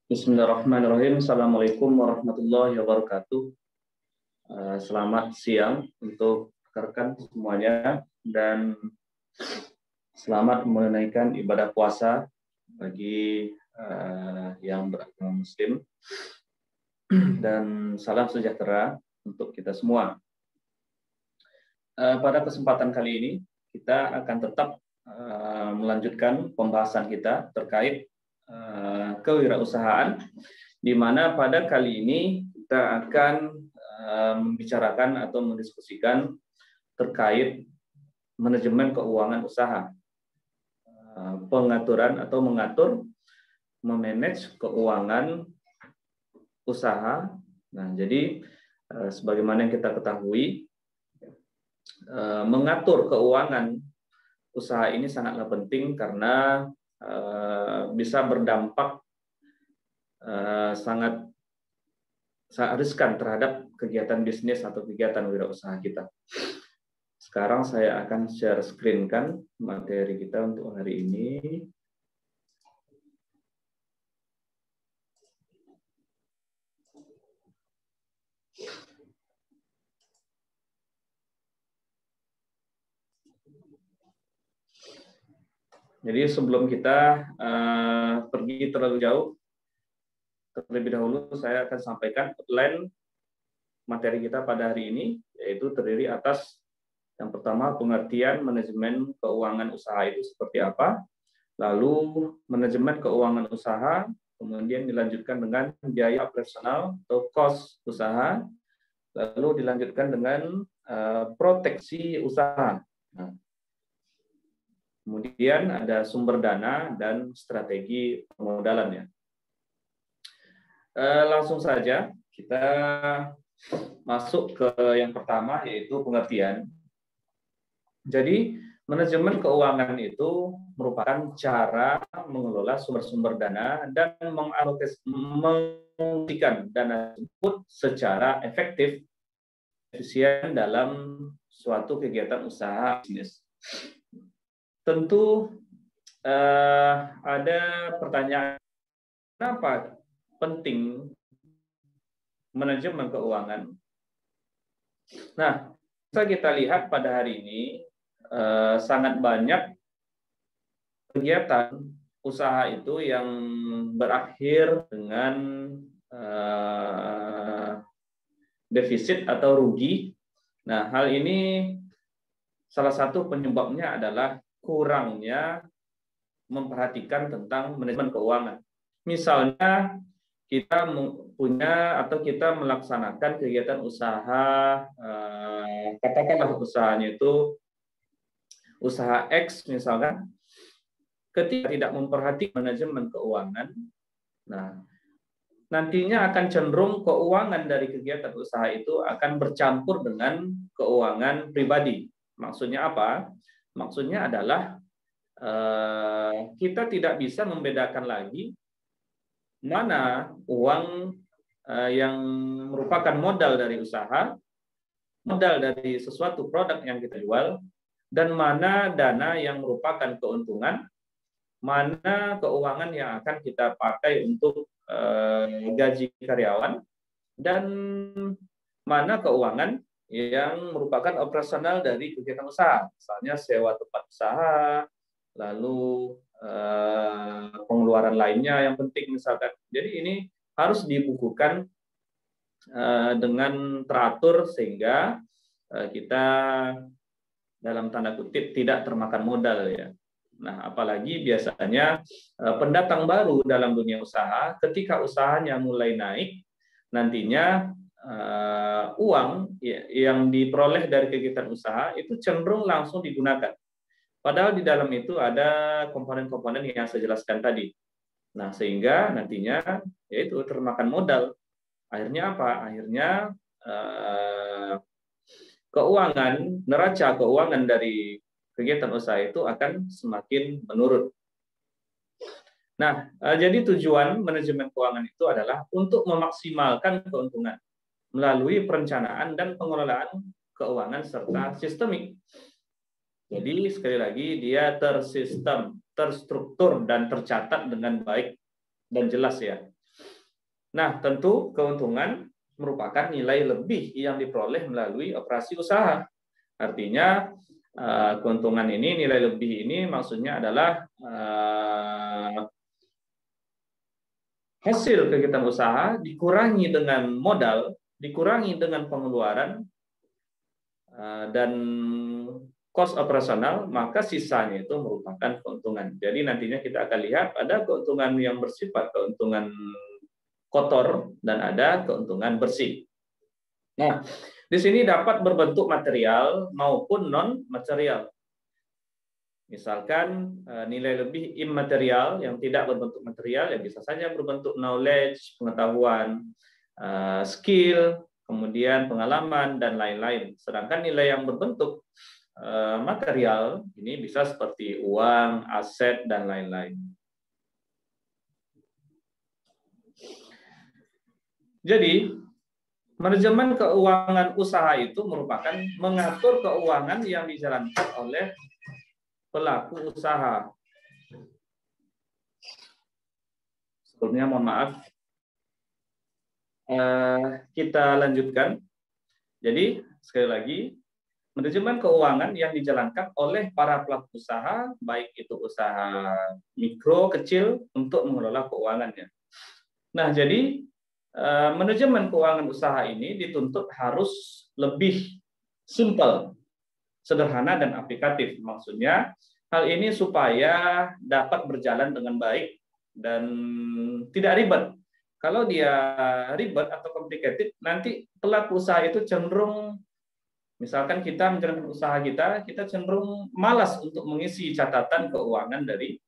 Bismillahirrahmanirrahim. Assalamualaikum warahmatullahi wabarakatuh. Selamat siang untuk rekan semuanya dan selamat menunaikan ibadah puasa bagi yang beragama Muslim dan salam sejahtera untuk kita semua. Pada kesempatan kali ini kita akan tetap melanjutkan pembahasan kita terkait kewirausahaan, di mana pada kali ini kita akan membicarakan atau mendiskusikan terkait manajemen keuangan usaha, pengaturan atau mengatur, memanage keuangan usaha. Nah, jadi sebagaimana yang kita ketahui, mengatur keuangan usaha ini sangatlah penting karena bisa berdampak sangat riskan terhadap kegiatan bisnis atau kegiatan wirausaha kita. Sekarang saya akan share screen-kan materi kita untuk hari ini. Jadi sebelum kita pergi terlalu jauh, terlebih dahulu saya akan sampaikan outline materi kita pada hari ini, yaitu terdiri atas yang pertama pengertian manajemen keuangan usaha itu seperti apa, lalu manajemen keuangan usaha, kemudian dilanjutkan dengan biaya operasional atau cost usaha, lalu dilanjutkan dengan proteksi usaha. Nah, kemudian ada sumber dana dan strategi permodalannya. Langsung saja kita masuk ke yang pertama, yaitu pengertian. Jadi manajemen keuangan itu merupakan cara mengelola sumber-sumber dana dan mengalokasikan dana tersebut secara efektif, efisien dalam suatu kegiatan usaha bisnis. Tentu ada pertanyaan, kenapa penting manajemen keuangan? Nah, bisa kita lihat pada hari ini sangat banyak kegiatan usaha itu yang berakhir dengan defisit atau rugi. Nah, hal ini salah satu penyebabnya adalah kurangnya memperhatikan tentang manajemen keuangan. Misalnya kita punya atau kita melaksanakan kegiatan usaha, katakanlah usahanya itu usaha X misalkan, ketika tidak memperhatikan manajemen keuangan, nah nantinya akan cenderung keuangan dari kegiatan usaha itu akan bercampur dengan keuangan pribadi. Maksudnya apa? Maksudnya adalah kita tidak bisa membedakan lagi mana uang yang merupakan modal dari usaha, modal dari sesuatu produk yang kita jual, dan mana dana yang merupakan keuntungan, mana keuangan yang akan kita pakai untuk gaji karyawan, dan mana keuangan yang merupakan operasional dari kegiatan usaha, misalnya sewa tempat usaha, lalu pengeluaran lainnya yang penting misalkan. Jadi ini harus dibukukan dengan teratur sehingga kita dalam tanda kutip tidak termakan modal ya. Nah, apalagi biasanya pendatang baru dalam dunia usaha, ketika usahanya mulai naik, nantinya uang yang diperoleh dari kegiatan usaha itu cenderung langsung digunakan. Padahal di dalam itu ada komponen-komponen yang saya jelaskan tadi. Nah, sehingga nantinya yaitu termakan modal. Akhirnya apa? Akhirnya keuangan, neraca keuangan dari kegiatan usaha itu akan semakin menurun. Nah, jadi tujuan manajemen keuangan itu adalah untuk memaksimalkan keuntungan melalui perencanaan dan pengelolaan keuangan serta sistemik. Jadi sekali lagi dia tersistem, terstruktur dan tercatat dengan baik dan jelas ya. Nah, tentu keuntungan merupakan nilai lebih yang diperoleh melalui operasi usaha. Artinya keuntungan ini, nilai lebih ini maksudnya adalah hasil kegiatan usaha dikurangi dengan modal, dikurangi dengan pengeluaran, dan cost operasional, maka sisanya itu merupakan keuntungan. Jadi nantinya kita akan lihat ada keuntungan yang bersifat keuntungan kotor dan ada keuntungan bersih. Nah, di sini dapat berbentuk material maupun non material. Misalkan nilai lebih imaterial yang tidak berbentuk material ya bisa saja berbentuk knowledge, pengetahuan, skill, kemudian pengalaman dan lain-lain. Sedangkan nilai yang berbentuk material ini bisa seperti uang, aset dan lain-lain. Jadi, manajemen keuangan usaha itu merupakan mengatur keuangan yang dijalankan oleh pelaku usaha. Sebelumnya mohon maaf. Kita lanjutkan. Jadi, sekali lagi, manajemen keuangan yang dijalankan oleh para pelaku usaha, baik itu usaha mikro, kecil, untuk mengelola keuangannya. Nah, jadi manajemen keuangan usaha ini dituntut harus lebih simpel, sederhana, dan aplikatif. Maksudnya, hal ini supaya dapat berjalan dengan baik dan tidak ribet. Kalau dia ribet atau complicated, nanti pelaku usaha itu cenderung, misalkan kita menjalankan usaha kita cenderung malas untuk mengisi catatan keuangan dari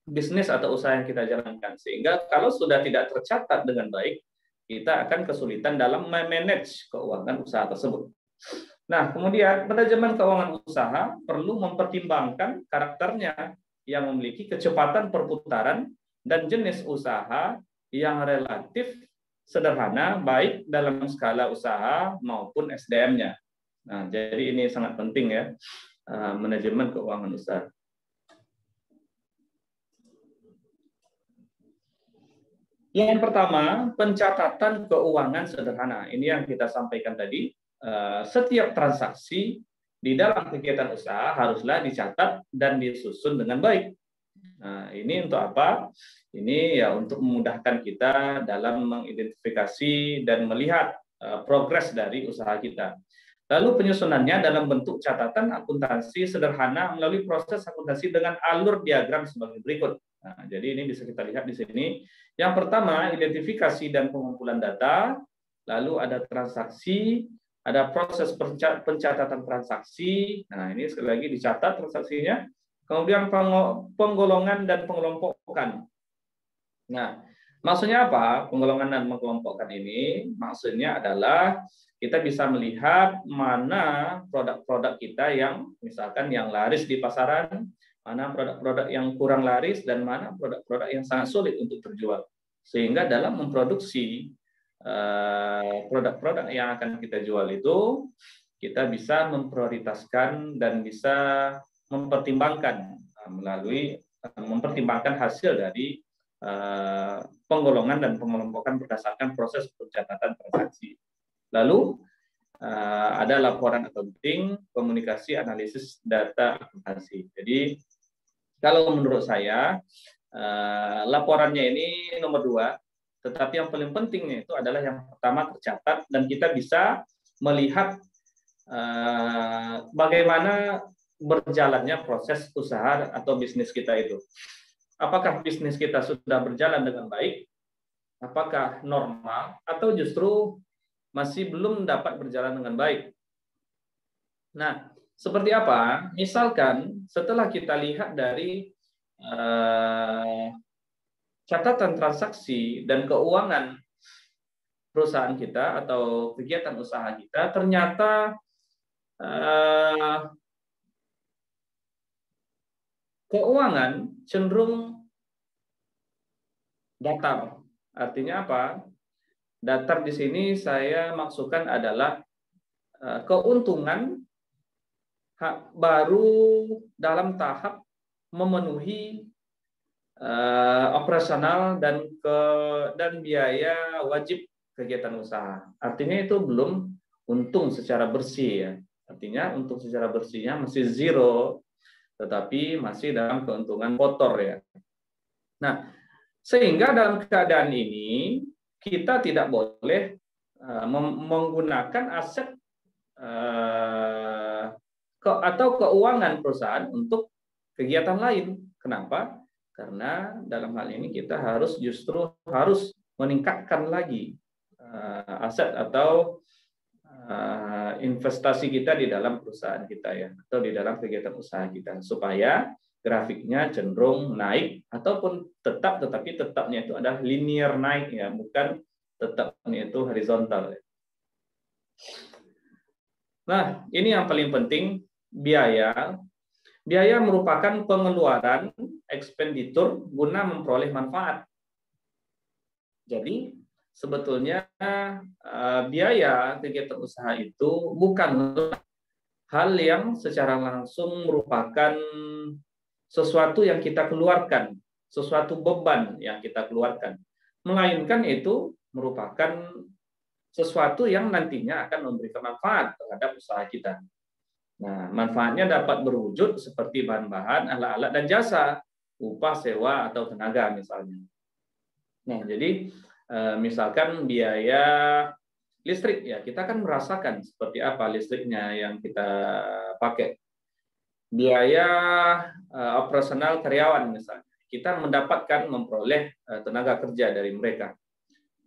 bisnis atau usaha yang kita jalankan. Sehingga kalau sudah tidak tercatat dengan baik, kita akan kesulitan dalam memanage keuangan usaha tersebut. Nah, kemudian manajemen keuangan usaha perlu mempertimbangkan karakternya yang memiliki kecepatan perputaran dan jenis usaha yang relatif sederhana, baik dalam skala usaha maupun SDM-nya. Nah, jadi ini sangat penting ya, manajemen keuangan usaha. Yang pertama, pencatatan keuangan sederhana. Ini yang kita sampaikan tadi. Setiap transaksi di dalam kegiatan usaha haruslah dicatat dan disusun dengan baik. Nah, ini untuk apa? Ini ya untuk memudahkan kita dalam mengidentifikasi dan melihat progres dari usaha kita. Lalu penyusunannya dalam bentuk catatan akuntansi sederhana melalui proses akuntansi dengan alur diagram sebagai berikut. Nah, jadi ini bisa kita lihat di sini. Yang pertama, identifikasi dan pengumpulan data, lalu ada transaksi, ada proses pencatatan transaksi. Nah, ini sekali lagi dicatat transaksinya. Kemudian penggolongan dan pengelompokan. Nah, maksudnya apa? Penggolongan dan mengelompokkan ini maksudnya adalah kita bisa melihat mana produk-produk kita yang misalkan yang laris di pasaran, mana produk-produk yang kurang laris, dan mana produk-produk yang sangat sulit untuk terjual. Sehingga dalam memproduksi produk-produk yang akan kita jual itu, kita bisa memprioritaskan dan bisa mempertimbangkan melalui mempertimbangkan hasil dari penggolongan dan pengelompokan berdasarkan proses pencatatan transaksi. Lalu ada laporan accounting, komunikasi, analisis data akuntansi. Jadi kalau menurut saya laporannya ini nomor 2, tetapi yang paling pentingnya itu adalah yang pertama tercatat dan kita bisa melihat bagaimana berjalannya proses usaha atau bisnis kita itu. Apakah bisnis kita sudah berjalan dengan baik? Apakah normal? Atau justru masih belum dapat berjalan dengan baik? Nah, seperti apa? Misalkan setelah kita lihat dari catatan transaksi dan keuangan perusahaan kita atau kegiatan usaha kita, ternyata keuangan cenderung datar. Artinya apa? Datar di sini saya maksudkan adalah keuntungan baru dalam tahap memenuhi operasional dan biaya wajib kegiatan usaha. Artinya itu belum untung secara bersih ya. Artinya untung secara bersihnya masih zero, tetapi masih dalam keuntungan kotor ya. Nah, sehingga dalam keadaan ini kita tidak boleh menggunakan aset atau keuangan perusahaan untuk kegiatan lain. Kenapa? Karena dalam hal ini kita justru harus meningkatkan lagi aset atau investasi kita di dalam perusahaan kita ya, atau di dalam kegiatan usaha kita, supaya grafiknya cenderung naik ataupun tetapi tetapnya itu adalah linear naik ya, bukan tetapnya itu horizontal. Nah, ini yang paling penting, biaya. Biaya merupakan pengeluaran ekspenditur guna memperoleh manfaat. Jadi sebetulnya biaya kegiatan usaha itu bukan hal yang secara langsung merupakan sesuatu yang kita keluarkan, sesuatu beban yang kita keluarkan, melainkan itu merupakan sesuatu yang nantinya akan memberikan manfaat terhadap usaha kita. Nah, manfaatnya dapat berwujud seperti bahan-bahan, alat-alat, dan jasa, upah, sewa, atau tenaga misalnya. Nah, jadi misalkan biaya listrik ya, kita kan merasakan seperti apa listriknya yang kita pakai. Biaya operasional karyawan misalnya, kita memperoleh tenaga kerja dari mereka.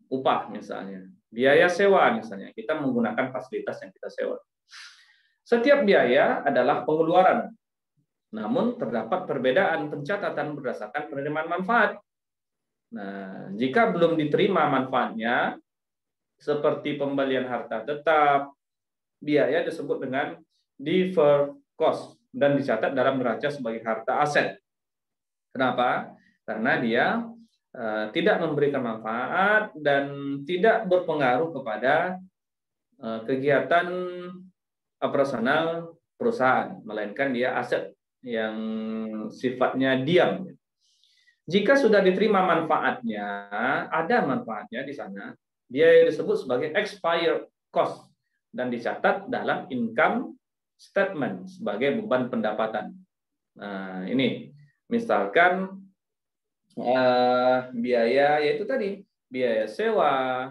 Upah misalnya, biaya sewa misalnya, kita menggunakan fasilitas yang kita sewa. Setiap biaya adalah pengeluaran, namun terdapat perbedaan pencatatan berdasarkan penerimaan manfaat. Nah, jika belum diterima manfaatnya, seperti pembelian harta tetap, biaya disebut dengan deferred cost dan dicatat dalam neraca sebagai harta aset. Kenapa? Karena dia tidak memberikan manfaat dan tidak berpengaruh kepada kegiatan operasional perusahaan, melainkan dia aset yang sifatnya diam. Jika sudah diterima manfaatnya, ada manfaatnya di sana, dia disebut sebagai expired cost dan dicatat dalam income statement sebagai beban pendapatan. Nah, ini misalkan biaya, yaitu tadi biaya sewa,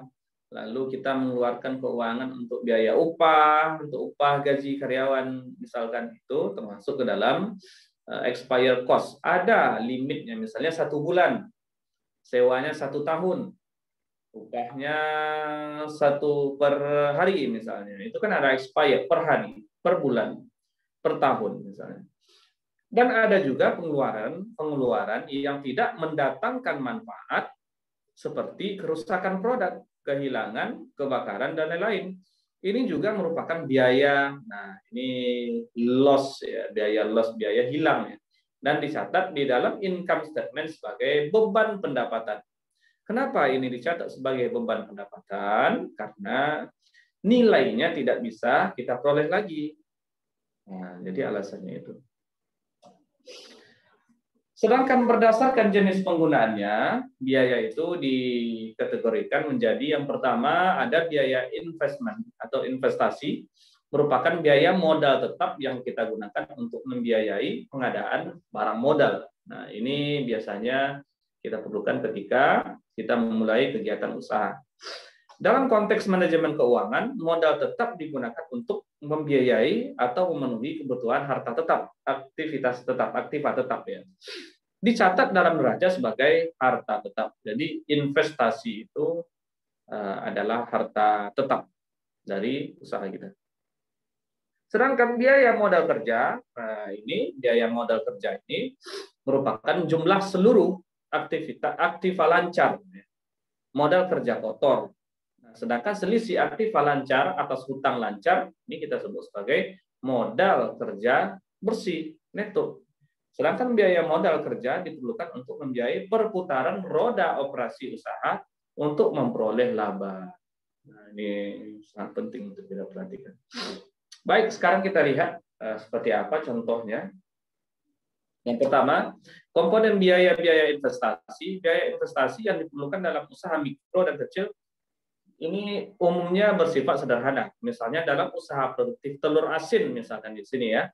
lalu kita mengeluarkan keuangan untuk biaya upah, untuk upah gaji karyawan, misalkan itu termasuk ke dalam expired cost. Ada limitnya, misalnya 1 bulan, sewanya 1 tahun, upahnya 1 per hari misalnya. Itu kan ada expired per hari, per bulan, per tahun misalnya. Dan ada juga pengeluaran yang tidak mendatangkan manfaat seperti kerusakan produk, kehilangan, kebakaran, dan lain-lain. Ini juga merupakan biaya. Nah, ini loss ya, biaya hilang ya. Dan dicatat di dalam income statement sebagai beban pendapatan. Kenapa ini dicatat sebagai beban pendapatan? Karena nilainya tidak bisa kita peroleh lagi. Nah, jadi alasannya itu. Sedangkan berdasarkan jenis penggunaannya, biaya itu dikategorikan menjadi yang pertama ada biaya investment atau investasi, merupakan biaya modal tetap yang kita gunakan untuk membiayai pengadaan barang modal. Nah, ini biasanya kita perlukan ketika kita memulai kegiatan usaha. Dalam konteks manajemen keuangan, modal tetap digunakan untuk membiayai atau memenuhi kebutuhan harta tetap, aktiva tetap ya. Dicatat dalam neraca sebagai harta tetap. Jadi investasi itu adalah harta tetap dari usaha kita. Sedangkan biaya modal kerja, biaya modal kerja ini merupakan jumlah seluruh aktiva lancar, modal kerja kotor. Sedangkan selisih aktiva lancar atas hutang lancar, ini kita sebut sebagai modal kerja bersih, neto. Sedangkan biaya modal kerja diperlukan untuk membiayai perputaran roda operasi usaha untuk memperoleh laba. Nah, ini sangat penting untuk kita perhatikan. Baik, sekarang kita lihat seperti apa contohnya. Yang pertama, komponen biaya-biaya investasi. Biaya investasi yang diperlukan dalam usaha mikro dan kecil ini umumnya bersifat sederhana. Misalnya dalam usaha produktif telur asin, misalkan di sini ya,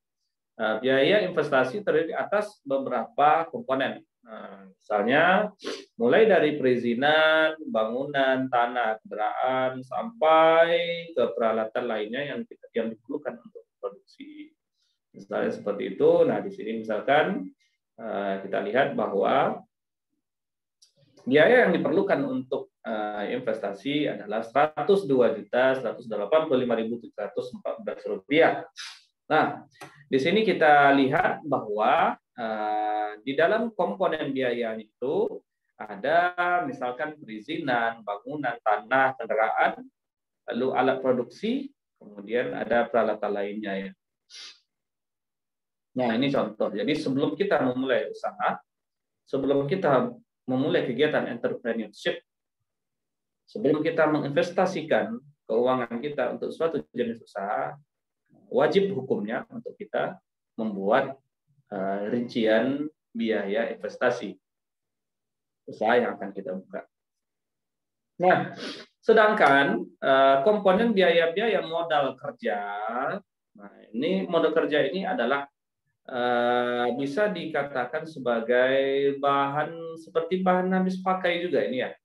biaya investasi terdiri atas beberapa komponen. Misalnya mulai dari perizinan, bangunan, tanah, kendaraan, sampai ke peralatan lainnya yang diperlukan untuk produksi. Misalnya seperti itu. Nah, di sini misalkan kita lihat bahwa biaya yang diperlukan untuk investasi adalah Rp102.185.714. Nah, di sini kita lihat bahwa di dalam komponen biaya itu ada misalkan perizinan, bangunan, tanah, kendaraan, lalu alat produksi, kemudian ada peralatan lainnya ya. Nah, ini contoh. Jadi sebelum kita memulai usaha, sebelum kita memulai kegiatan entrepreneurship, sebelum kita menginvestasikan keuangan kita untuk suatu jenis usaha, wajib hukumnya untuk kita membuat rincian biaya investasi usaha yang akan kita buka. Nah, sedangkan komponen biaya-biaya modal kerja, nah ini modal kerja ini adalah bisa dikatakan sebagai bahan seperti bahan habis pakai juga ini ya.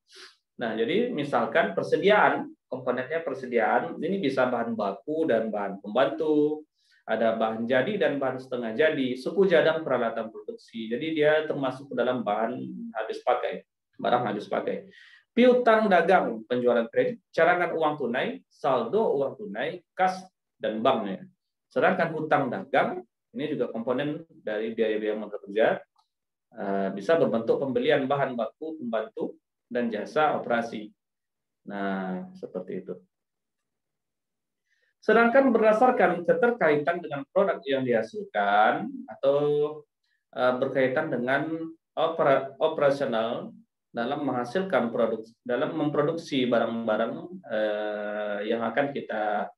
Nah, jadi misalkan persediaan, komponennya persediaan, ini bisa bahan baku dan bahan pembantu, ada bahan jadi dan bahan setengah jadi, suku cadang peralatan produksi. Jadi dia termasuk ke dalam bahan habis pakai, barang habis pakai. Piutang dagang, penjualan kredit, cadangan uang tunai, saldo uang tunai, kas, dan banknya. Sedangkan hutang dagang, ini juga komponen dari biaya-biaya modal kerja, bisa berbentuk pembelian bahan baku, pembantu, dan jasa operasi. Nah, seperti itu. Sedangkan berdasarkan keterkaitan dengan produk yang dihasilkan atau berkaitan dengan operasional dalam menghasilkan produk, dalam memproduksi barang-barang yang akan kita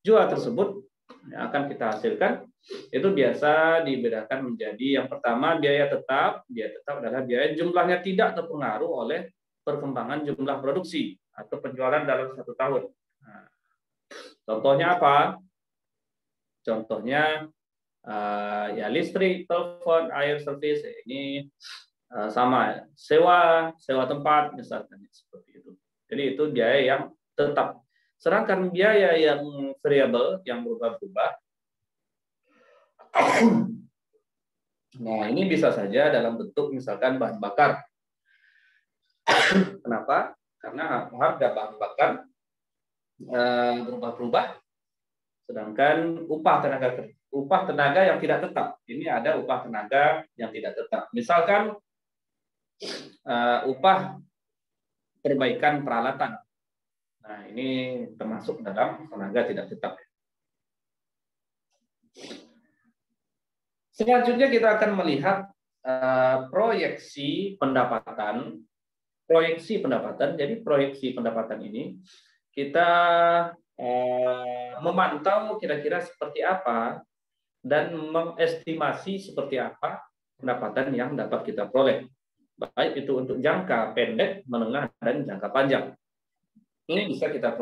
jual tersebut, yang akan kita hasilkan, itu biasa dibedakan menjadi yang pertama biaya tetap. Biaya tetap adalah biaya jumlahnya tidak terpengaruh oleh perkembangan jumlah produksi atau penjualan dalam 1 tahun. Nah, contohnya apa? Contohnya ya listrik, telepon, air, servis, ini sama sewa tempat misalkan seperti itu. Jadi itu biaya yang tetap. Sedangkan biaya yang variabel, yang berubah-ubah, nah ini bisa saja dalam bentuk misalkan bahan bakar. Kenapa? Karena harga bahan bakar berubah-ubah, sedangkan upah tenaga yang tidak tetap. Ini ada upah tenaga yang tidak tetap. Misalkan upah perbaikan peralatan. Nah, ini termasuk dalam tenaga tidak tetap. Selanjutnya kita akan melihat proyeksi pendapatan. Jadi proyeksi pendapatan ini kita memantau kira-kira seperti apa dan mengestimasi seperti apa pendapatan yang dapat kita peroleh. Baik itu untuk jangka pendek, menengah, dan jangka panjang. Ini bisa kita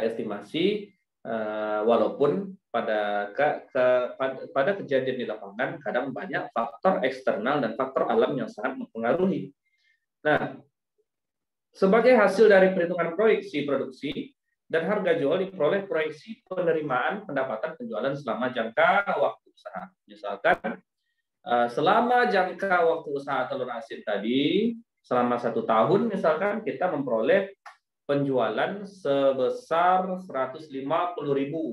estimasi walaupun pada kejadian di lapangan kadang banyak faktor eksternal dan faktor alam yang sangat mempengaruhi. Nah, sebagai hasil dari perhitungan proyeksi produksi dan harga jual diperoleh proyeksi penerimaan pendapatan penjualan selama jangka waktu usaha. Misalkan selama jangka waktu usaha telur asin tadi, selama 1 tahun misalkan kita memperoleh penjualan sebesar 150.000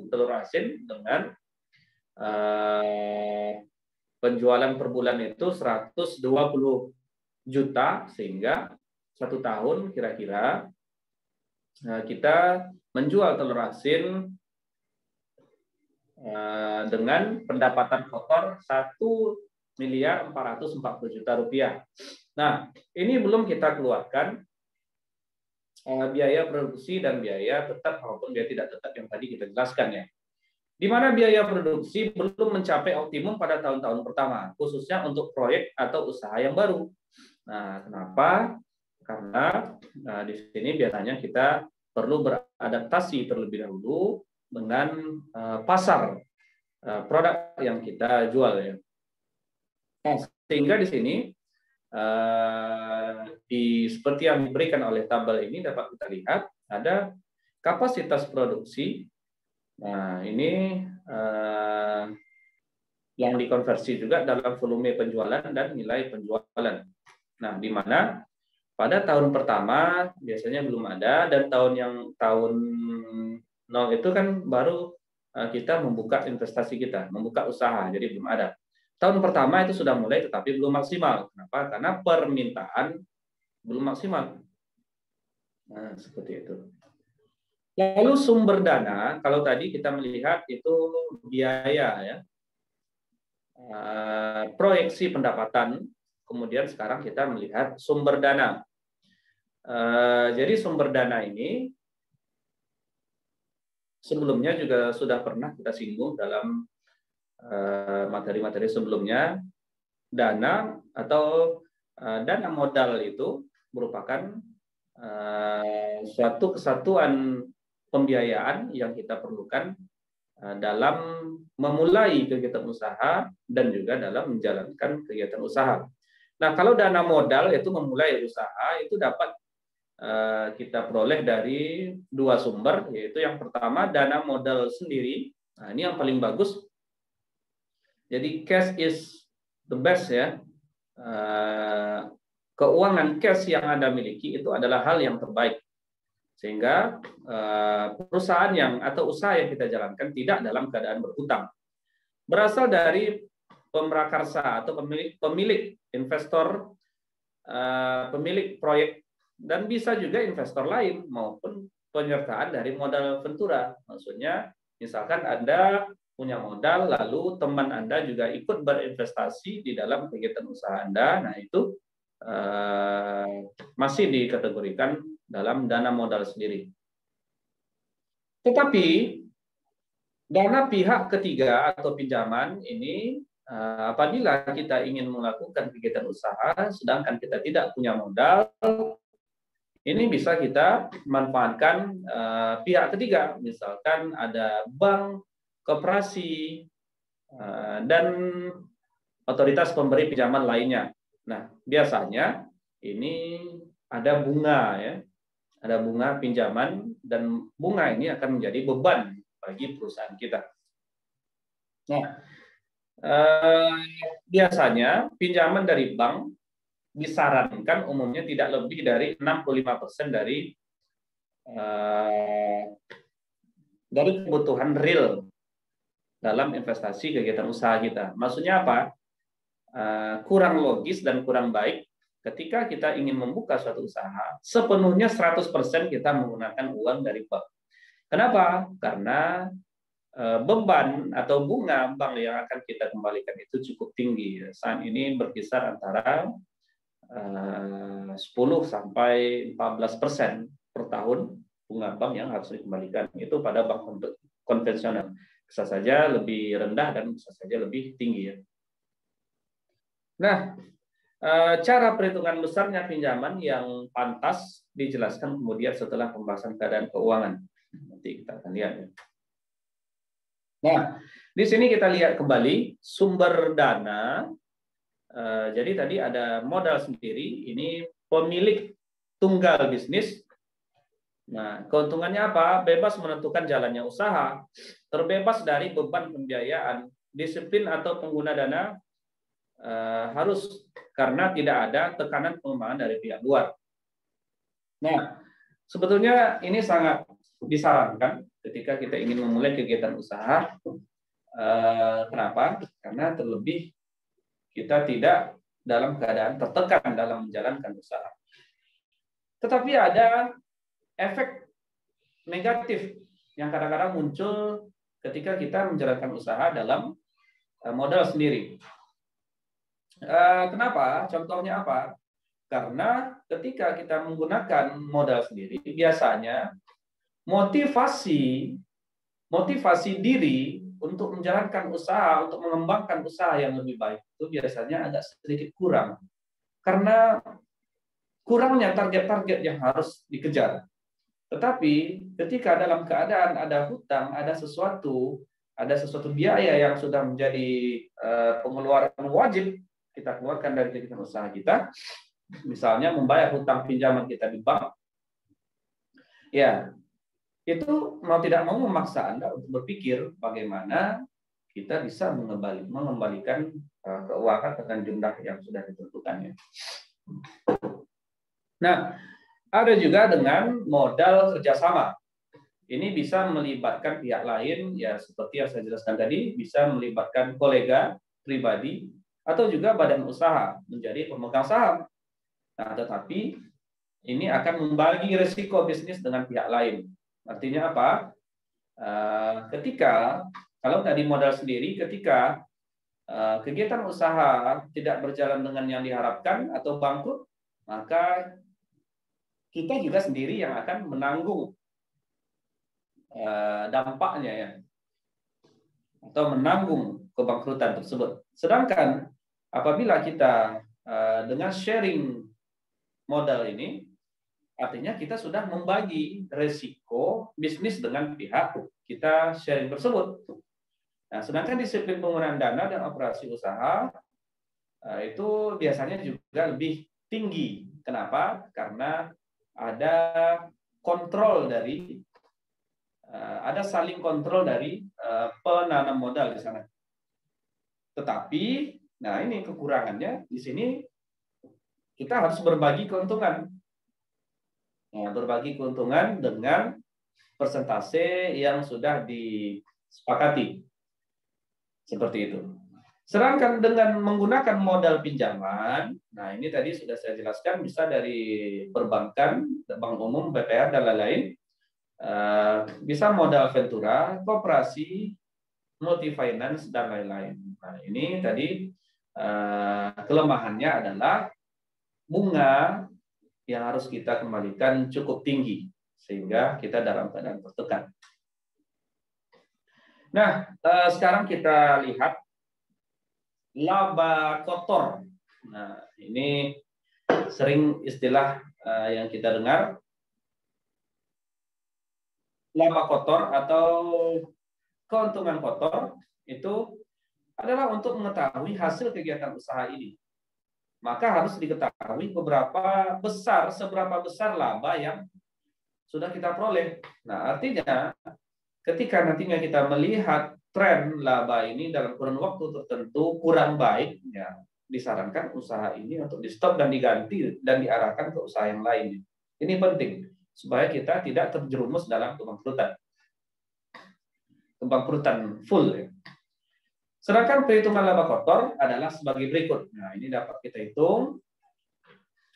telur asin dengan penjualan per bulan itu 120 juta, sehingga 1 tahun kira-kira kita menjual telur asin dengan pendapatan kotor 1.440.000.000 rupiah. Nah, ini belum kita keluarkan biaya produksi dan biaya tetap maupun biaya tidak tetap yang tadi kita jelaskan ya. di mana biaya produksi belum mencapai optimum pada tahun-tahun pertama, khususnya untuk proyek atau usaha yang baru. Nah, kenapa? Karena di sini biasanya kita perlu beradaptasi terlebih dahulu dengan pasar produk yang kita jual ya. Sehingga di sini seperti yang diberikan oleh tabel ini dapat kita lihat ada kapasitas produksi. Nah, ini yang dikonversi juga dalam volume penjualan dan nilai penjualan. Nah, di mana pada tahun pertama biasanya belum ada, dan tahun 0 itu kan baru kita membuka investasi kita, membuka usaha, jadi belum ada. Tahun pertama itu sudah mulai tetapi belum maksimal. Kenapa? Karena permintaan belum maksimal. Nah, seperti itu. Lalu sumber dana, kalau tadi kita melihat itu biaya ya, proyeksi pendapatan, kemudian sekarang kita melihat sumber dana. Jadi sumber dana ini sebelumnya juga sudah pernah kita singgung dalam materi-materi sebelumnya. Dana atau dana modal itu merupakan suatu kesatuan pembiayaan yang kita perlukan dalam memulai kegiatan usaha dan juga dalam menjalankan kegiatan usaha. Nah, kalau dana modal itu memulai usaha itu dapat kita peroleh dari dua sumber, yaitu yang pertama dana modal sendiri. Nah, ini yang paling bagus. Jadi cash is the best ya. Keuangan cash yang Anda miliki itu adalah hal yang terbaik. Sehingga perusahaan atau usaha yang kita jalankan tidak dalam keadaan berhutang. Berasal dari pemrakarsa atau pemilik investor, pemilik proyek, dan bisa juga investor lain maupun penyertaan dari modal ventura. Maksudnya misalkan Anda punya modal lalu teman Anda juga ikut berinvestasi di dalam kegiatan usaha Anda. Nah, itu masih dikategorikan dalam dana modal sendiri. Tetapi dana pihak ketiga atau pinjaman ini apabila kita ingin melakukan kegiatan usaha sedangkan kita tidak punya modal, ini bisa kita manfaatkan pihak ketiga, misalkan ada bank, koperasi, dan otoritas pemberi pinjaman lainnya. Nah, biasanya ini ada bunga ya. Ada bunga pinjaman, dan bunga ini akan menjadi beban bagi perusahaan kita. Nah, biasanya pinjaman dari bank disarankan umumnya tidak lebih dari 65% dari kebutuhan real dalam investasi kegiatan usaha kita. Maksudnya apa? Kurang logis dan kurang baik ketika kita ingin membuka suatu usaha, sepenuhnya 100% kita menggunakan uang dari bank. Kenapa? Karena beban atau bunga bank yang akan kita kembalikan itu cukup tinggi. Saat ini berkisar antara 10 sampai 14% per tahun bunga bank yang harus dikembalikan. Itu pada bank konvensional. Bisa saja lebih rendah dan bisa saja lebih tinggi ya. Nah, cara perhitungan besarnya pinjaman yang pantas dijelaskan kemudian setelah pembahasan keadaan keuangan. Nanti kita akan lihat ya. Nah, di sini kita lihat kembali sumber dana. Jadi tadi ada modal sendiri, ini pemilik tunggal bisnis. Nah, keuntungannya apa? Bebas menentukan jalannya usaha, terbebas dari beban pembiayaan, disiplin atau pengguna dana harus karena tidak ada tekanan pengembangan dari pihak luar. Nah, sebetulnya ini sangat disarankan ketika kita ingin memulai kegiatan usaha. Kenapa? Karena terlebih kita tidak dalam keadaan tertekan dalam menjalankan usaha. Tetapi ada efek negatif yang kadang-kadang muncul ketika kita menjalankan usaha dalam modal sendiri. Kenapa? Contohnya apa? Karena ketika kita menggunakan modal sendiri, biasanya motivasi diri untuk menjalankan usaha, untuk mengembangkan usaha yang lebih baik itu biasanya agak sedikit kurang. Karena kurangnya target-target yang harus dikejar. Tetapi ketika dalam keadaan ada hutang, ada sesuatu biaya yang sudah menjadi pengeluaran wajib kita keluarkan dari kegiatan usaha kita, misalnya membayar hutang pinjaman kita di bank, ya itu mau tidak mau memaksa Anda untuk berpikir bagaimana kita bisa mengembalikan keuangan dengan jumlah yang sudah ditentukannya. Nah, ada juga dengan modal kerjasama. Ini bisa melibatkan pihak lain, ya seperti yang saya jelaskan tadi, bisa melibatkan kolega pribadi atau juga badan usaha menjadi pemegang saham. Nah, tetapi ini akan membagi risiko bisnis dengan pihak lain. Artinya apa? Ketika kalau tadi modal sendiri, ketika kegiatan usaha tidak berjalan dengan yang diharapkan atau bangkrut, maka kita juga sendiri yang akan menanggung dampaknya ya, atau menanggung kebangkrutan tersebut. Sedangkan apabila kita dengan sharing modal ini, artinya kita sudah membagi risiko bisnis dengan pihak kita sharing tersebut. Nah, sedangkan disiplin penggunaan dana dan operasi usaha itu biasanya juga lebih tinggi. Kenapa? Karena ada kontrol dari ada saling kontrol dari penanam modal di sana. Tetapi, nah ini kekurangannya di sini kita harus berbagi keuntungan. Nah, berbagi keuntungan dengan persentase yang sudah disepakati. Seperti itu. Sedangkan dengan menggunakan modal pinjaman, nah ini tadi sudah saya jelaskan bisa dari perbankan, bank umum, BPR dan lain-lain. Bisa modal ventura, koperasi, multifinance dan lain-lain. Nah, ini tadi kelemahannya adalah bunga yang harus kita kembalikan cukup tinggi sehingga kita dalam keadaan tertekan. Nah, sekarang kita lihat laba kotor. Nah, ini sering istilah yang kita dengar. Laba kotor atau keuntungan kotor itu adalah untuk mengetahui hasil kegiatan usaha ini. Maka harus diketahui seberapa besar laba yang sudah kita peroleh. Nah, artinya ketika nantinya kita melihat tren laba ini dalam kurun waktu tertentu kurang baik, ya disarankan usaha ini untuk di stop dan diganti dan diarahkan ke usaha yang lain. Ini penting supaya kita tidak terjerumus dalam kebangkrutan full. Ya. Sedangkan perhitungan laba kotor adalah sebagai berikut. Nah, ini dapat kita hitung.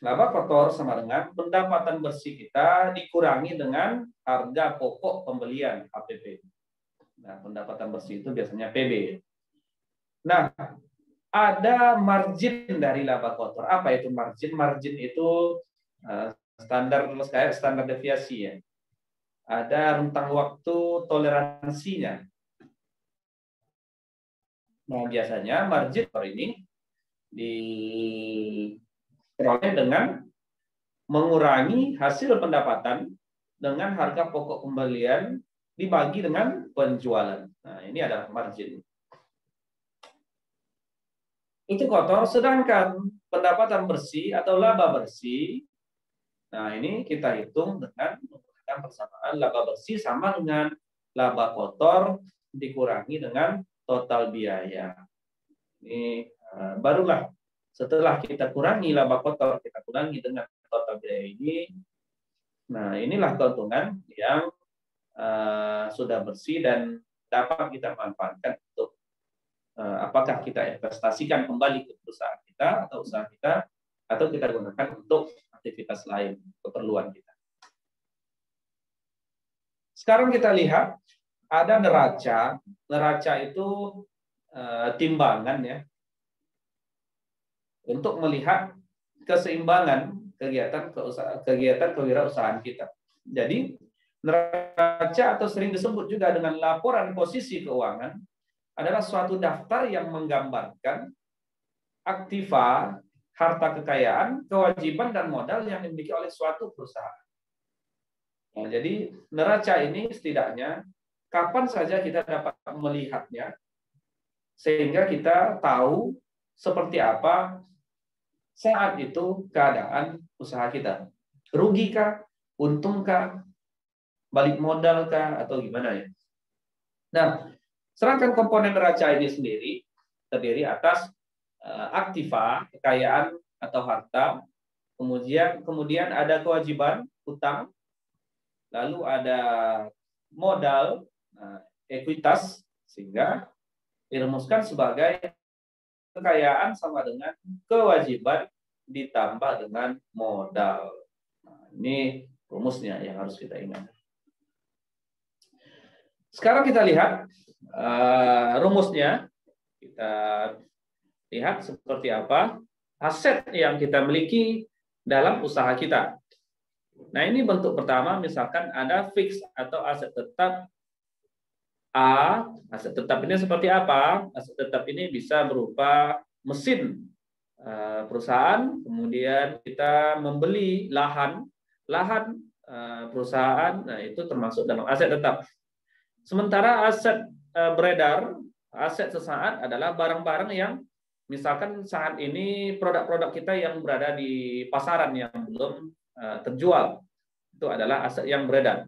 Laba kotor sama dengan pendapatan bersih kita dikurangi dengan harga pokok pembelian HPP. Nah, pendapatan bersih itu biasanya PB. Nah, ada margin dari laba kotor. Apa itu margin? Margin itu standar deviasi ya. Ada rentang waktu toleransinya. Nah, biasanya margin ini diperoleh dengan mengurangi hasil pendapatan dengan harga pokok pembelian dibagi dengan penjualan. Nah, ini adalah margin. Itu kotor, sedangkan pendapatan bersih atau laba bersih, nah ini kita hitung dengan menggunakan persamaan laba bersih sama dengan laba kotor dikurangi dengan total biaya. Ini barulah setelah kita kurangi laba kotor, kita kurangi dengan total biaya ini. Nah, inilah keuntungan yang sudah bersih dan dapat kita manfaatkan untuk apakah kita investasikan kembali ke perusahaan kita atau usaha kita, atau kita gunakan untuk aktivitas lain, keperluan kita. Sekarang kita lihat ada neraca. Neraca itu timbangan ya untuk melihat keseimbangan kegiatan kewirausahaan kita. Jadi neraca atau sering disebut juga dengan laporan posisi keuangan adalah suatu daftar yang menggambarkan aktiva, harta kekayaan, kewajiban, dan modal yang dimiliki oleh suatu perusahaan. Nah, jadi neraca ini setidaknya kapan saja kita dapat melihatnya, sehingga kita tahu seperti apa saat itu keadaan usaha kita. Rugikah, untungkah, balik modalkah, atau gimana ya? Nah, serangkaian komponen neraca ini sendiri terdiri atas aktiva, kekayaan atau harta, kemudian ada kewajiban, utang, lalu ada modal, ekuitas, sehingga dirumuskan sebagai kekayaan sama dengan kewajiban ditambah dengan modal. Nah, ini rumusnya yang harus kita ingat. Sekarang kita lihat rumusnya. Kita lihat seperti apa aset yang kita miliki dalam usaha kita. Nah, ini bentuk pertama, misalkan ada fix atau aset tetap A. Aset tetap ini seperti apa? Aset tetap ini bisa berupa mesin perusahaan, kemudian kita membeli lahan perusahaan, nah itu termasuk dalam aset tetap. Sementara aset beredar, aset sesaat adalah barang-barang yang misalkan saat ini produk-produk kita yang berada di pasaran yang belum terjual, itu adalah aset yang beredar.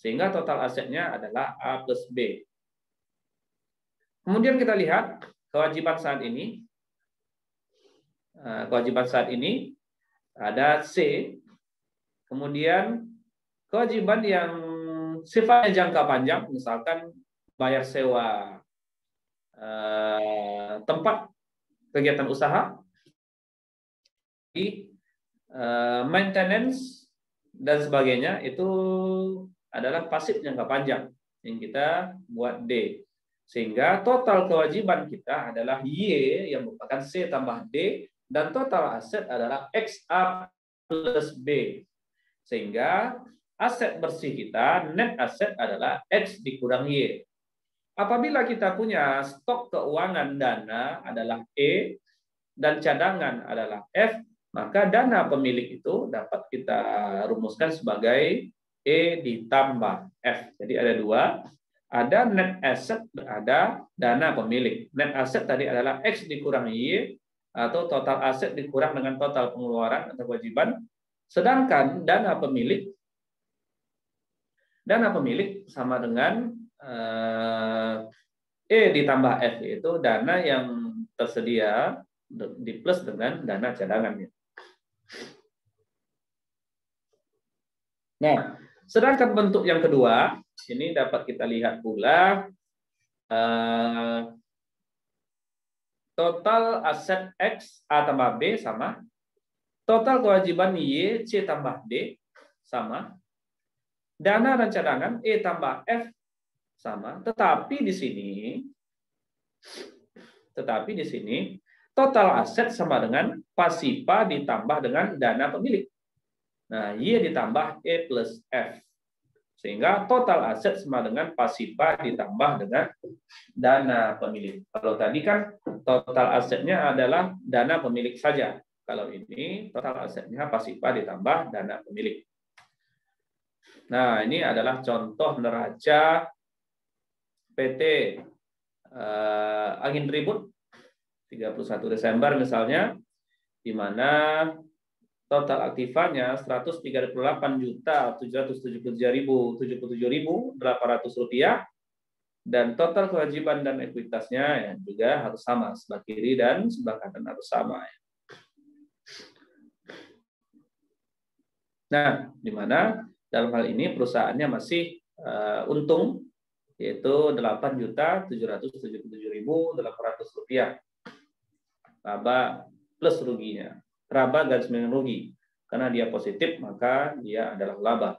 Sehingga total asetnya adalah A plus B. Kemudian kita lihat kewajiban saat ini. Kewajiban saat ini ada C. Kemudian kewajiban yang sifatnya jangka panjang, misalkan bayar sewa tempat kegiatan usaha, maintenance dan sebagainya, itu adalah pasif jangka panjang yang kita buat D. Sehingga total kewajiban kita adalah Y yang merupakan C tambah D, dan total aset adalah XA plus B. Sehingga aset bersih kita, net aset adalah X dikurang Y. Apabila kita punya stok keuangan dana adalah E dan cadangan adalah F, maka dana pemilik itu dapat kita rumuskan sebagai E ditambah F. Jadi ada dua, ada net asset, ada dana pemilik. Net asset tadi adalah X dikurang Y, atau total aset dikurang dengan total pengeluaran atau kewajiban. Sedangkan dana pemilik sama dengan E ditambah F, yaitu dana yang tersedia di plus dengan dana cadangannya. Nah, sedangkan bentuk yang kedua, ini dapat kita lihat pula total aset X A tambah B sama total kewajiban Y C tambah D sama dana dan cadangan E tambah F sama, tetapi di sini total aset sama dengan pasipa ditambah dengan dana pemilik. Nah, Y ditambah E plus F. Sehingga total aset sama dengan pasipa ditambah dengan dana pemilik. Kalau tadi kan total asetnya adalah dana pemilik saja. Kalau ini total asetnya pasipa ditambah dana pemilik. Nah, ini adalah contoh neraca PT Angin Ribut 31 Desember misalnya, di mana total aktifanya 138.777.800 rupiah, dan total kewajiban dan ekuitasnya yang juga harus sama, sebelah kiri dan sebelah kanan harus sama. Nah, di mana dalam hal ini perusahaannya masih untung, yaitu 8.777.800 rupiah. Laba plus ruginya. Laba garis miring rugi. Karena dia positif, maka dia adalah laba.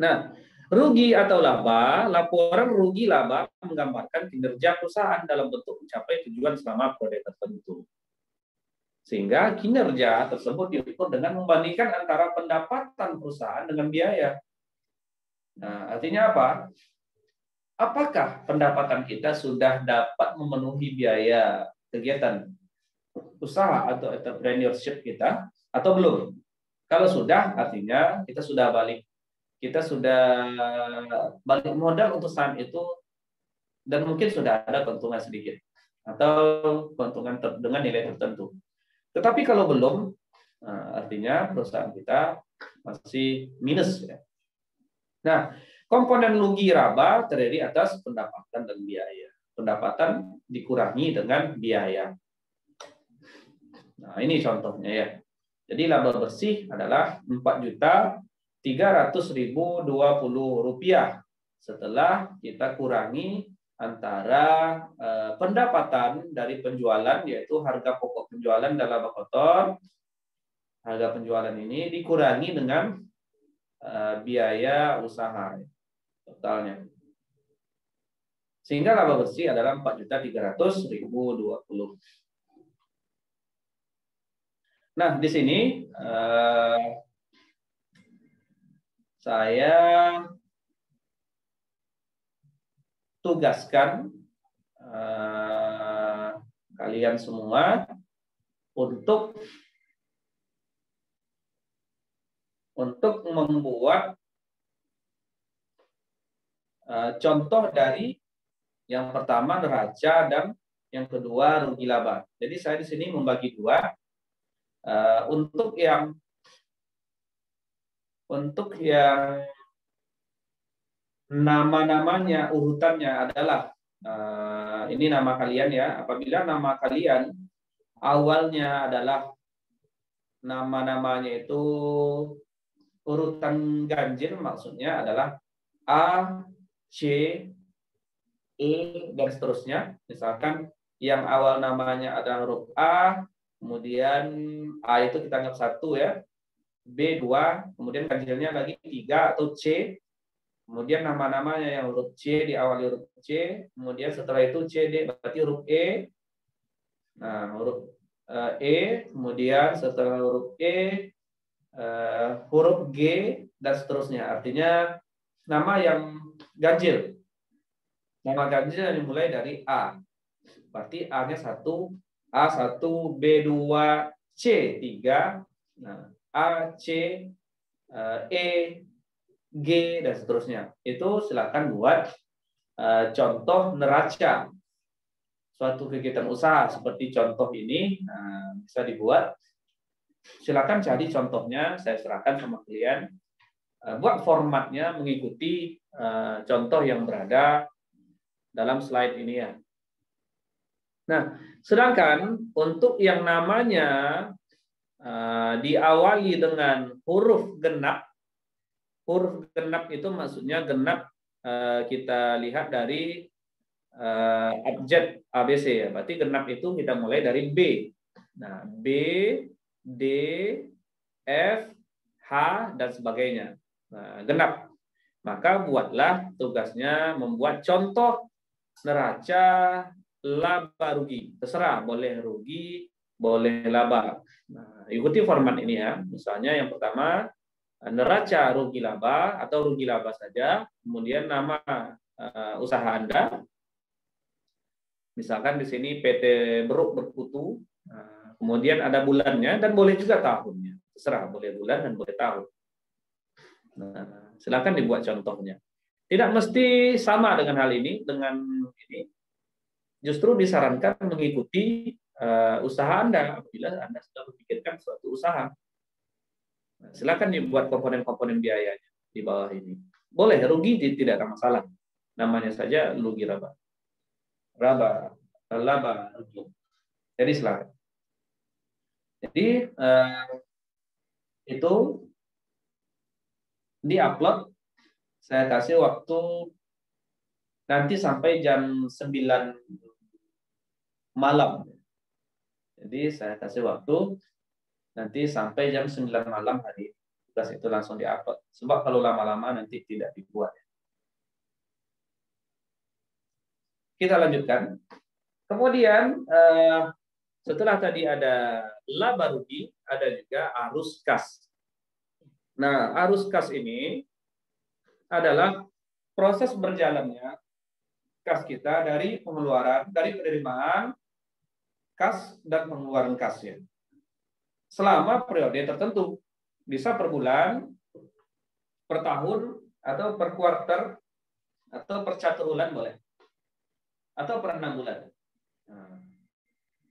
Nah, rugi atau laba, laporan rugi laba menggambarkan kinerja perusahaan dalam bentuk mencapai tujuan selama periode tertentu. Sehingga kinerja tersebut diukur dengan membandingkan antara pendapatan perusahaan dengan biaya. Nah, artinya apa? apakah pendapatan kita sudah dapat memenuhi biaya kegiatan usaha atau entrepreneurship kita atau belum? Kalau sudah, artinya kita sudah balik modal untuk saham itu, dan mungkin sudah ada keuntungan sedikit atau keuntungan dengan nilai tertentu. Tetapi kalau belum, artinya perusahaan kita masih minus. Ya. Nah, komponen rugi laba terdiri atas pendapatan dan biaya. Pendapatan dikurangi dengan biaya. Nah, ini contohnya ya. Jadi laba bersih adalah Rp4.300.020 setelah kita kurangi antara pendapatan dari penjualan, yaitu harga pokok penjualan dan laba kotor. Harga penjualan ini dikurangi dengan biaya usaha totalnya. Sehingga laba bersih adalah Rp4.300.020. Nah, di sini saya tugaskan kalian semua untuk membuat contoh dari yang pertama neraca dan yang kedua rugi laba. Jadi saya di sini membagi dua. Untuk yang nama-namanya, urutannya adalah ini nama kalian ya. Apabila nama kalian awalnya adalah nama-namanya itu urutan ganjil, maksudnya adalah A, C, E, dan seterusnya. Misalkan yang awal namanya adalah huruf A, kemudian A itu kita anggap 1 ya, B 2, kemudian ganjilnya lagi 3 atau C, kemudian nama-namanya yang huruf C diawali huruf C, kemudian setelah itu C, D, berarti huruf E. Nah, huruf E, kemudian setelah huruf E, huruf G, dan seterusnya. Artinya nama yang ganjil. Nama ganjil yang dimulai dari A. Berarti A-nya 1, A1, B2, C3, nah, A, C, E, G, dan seterusnya. Itu silakan buat contoh neraca suatu kegiatan usaha seperti contoh ini. Nah, bisa dibuat. Silakan cari contohnya, saya serahkan sama kalian. Buat formatnya mengikuti contoh yang berada dalam slide ini ya. Nah, sedangkan untuk yang namanya diawali dengan huruf genap itu maksudnya genap kita lihat dari abjad ABC ya. Berarti genap itu kita mulai dari B. Nah, B, D, F, H, dan sebagainya. Nah, genap. Maka buatlah tugasnya membuat contoh neraca laba rugi. Terserah, boleh rugi, boleh laba. Nah, ikuti format ini ya. Misalnya yang pertama, neraca rugi laba atau rugi laba saja, kemudian nama usaha Anda. Misalkan di sini PT Beruk Berkutu, kemudian ada bulannya dan boleh juga tahunnya. Terserah, boleh bulan dan boleh tahun. Nah, silakan dibuat contohnya. Tidak mesti sama dengan hal ini, dengan ini. Justru disarankan mengikuti usaha Anda apabila Anda sudah memikirkan suatu usaha. Nah, silakan dibuat komponen-komponen biayanya di bawah ini. Boleh rugi, tidak ada masalah. Namanya saja rugi laba. Laba rugi. Jadi silakan. Jadi itu di-upload. Saya kasih waktu nanti sampai jam 9 malam. Jadi saya kasih waktu nanti sampai jam 9 malam hari tugas itu langsung di-upload. Sebab kalau lama-lama nanti tidak dibuat. Kita lanjutkan. Kemudian setelah tadi ada laba rugi, ada juga arus kas. Nah, arus kas ini adalah proses berjalannya kas kita dari pengeluaran, dari penerimaan kas dan pengeluaran kasnya. Selama periode tertentu, bisa per bulan, per tahun, atau per kuarter, atau per 1 bulan boleh, atau per 6 bulan. Nah,